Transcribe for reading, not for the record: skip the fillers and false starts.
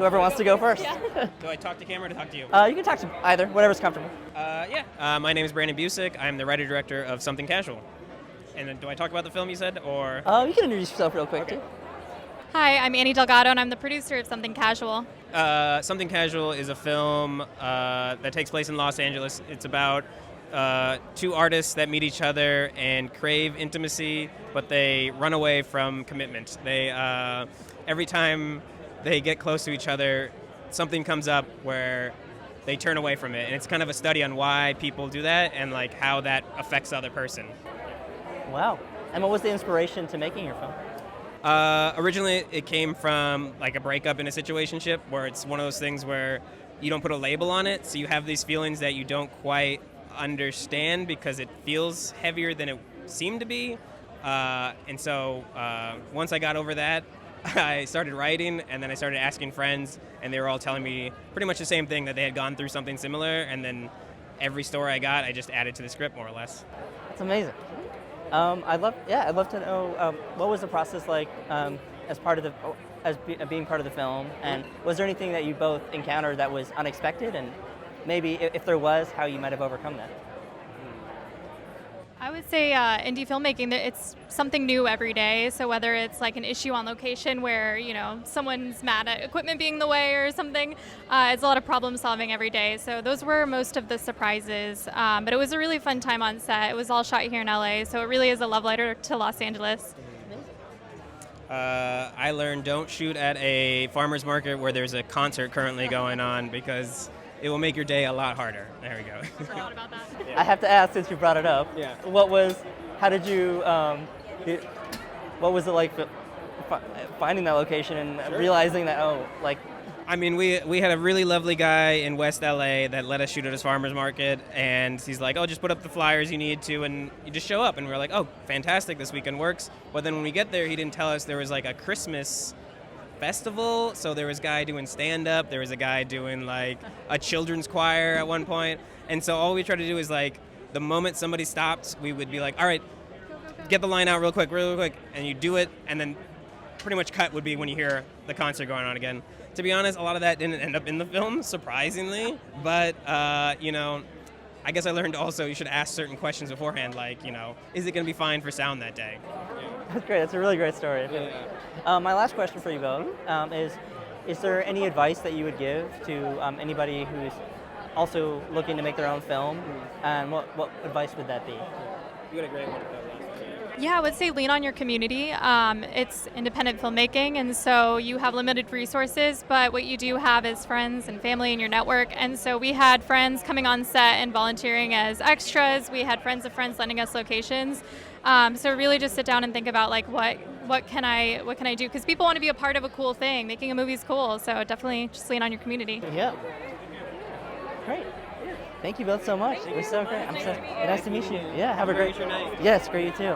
Whoever wants to go first. Yeah. Do I talk to camera or talk to you? You can talk to either, whatever's comfortable. My name is Brandon Buczek. I'm the writer-director of Something Casual. And then do I talk about the film you said, or? You can introduce yourself real quick, too. Hi, I'm Anie Delgado, and I'm the producer of Something Casual. Something Casual is a film that takes place in Los Angeles. It's about two artists that meet each other and crave intimacy, but they run away from commitment. They every time they get close to each other, something comes up where they turn away from it, and it's kind of a study on why people do that and like how that affects the other person. Wow. And what was the inspiration to making your film? Originally, it came from like a breakup in a situationship, where it's one of those things where you don't put a label on it, so you have these feelings that you don't quite understand because it feels heavier than it seemed to be. And so once I got over that, I started writing, and then I started asking friends, and they were all telling me pretty much the same thing, that they had gone through something similar, and then every story I got, I just added to the script more or less. That's amazing. I'd love to know what was the process like as being part of the film, and was there anything that you both encountered that was unexpected, and maybe if there was, how you might have overcome that? I would say indie filmmaking, it's something new every day. So whether it's like an issue on location where, someone's mad at equipment being in the way or something, it's a lot of problem solving every day. So those were most of the surprises. But it was a really fun time on set. It was all shot here in LA, so it really is a love letter to Los Angeles. I learned don't shoot at a farmer's market where there's a concert currently going on, because it will make your day a lot harder. There we go. I forgot about that. I have to ask, since you brought it up, Yeah. what was it like finding that location and realizing that, I mean, we had a really lovely guy in West LA that let us shoot at his farmer's market, and he's like, just put up the flyers you need to, and you just show up. And we're like, fantastic, this weekend works. But then when we get there, he didn't tell us there was like a Christmas festival, so there was a guy doing stand-up, there was a guy doing like a children's choir at one point, and so all we tried to do is like, the moment somebody stopped, we would be like, all right, get the line out real quick, and you do it, and then pretty much cut would be when you hear the concert going on again. To be honest, a lot of that didn't end up in the film, surprisingly, but I guess I learned also you should ask certain questions beforehand, like, is it going to be fine for sound that day? That's great. That's a really great story. Yeah. My last question for you both is there any advice that you would give to anybody who's also looking to make their own film, and what advice would that be? You had a great one. Yeah, I would say lean on your community. It's independent filmmaking, and so you have limited resources, but what you do have is friends and family in your network. And so we had friends coming on set and volunteering as extras. We had friends of friends lending us locations. So really just sit down and think about like what can I do? Because people want to be a part of a cool thing. Making a movie is cool, so definitely just lean on your community. Yeah. Great. Thank you both so much. It was so great. Nice to meet you. Yeah, have a great night. Yes, great, you too.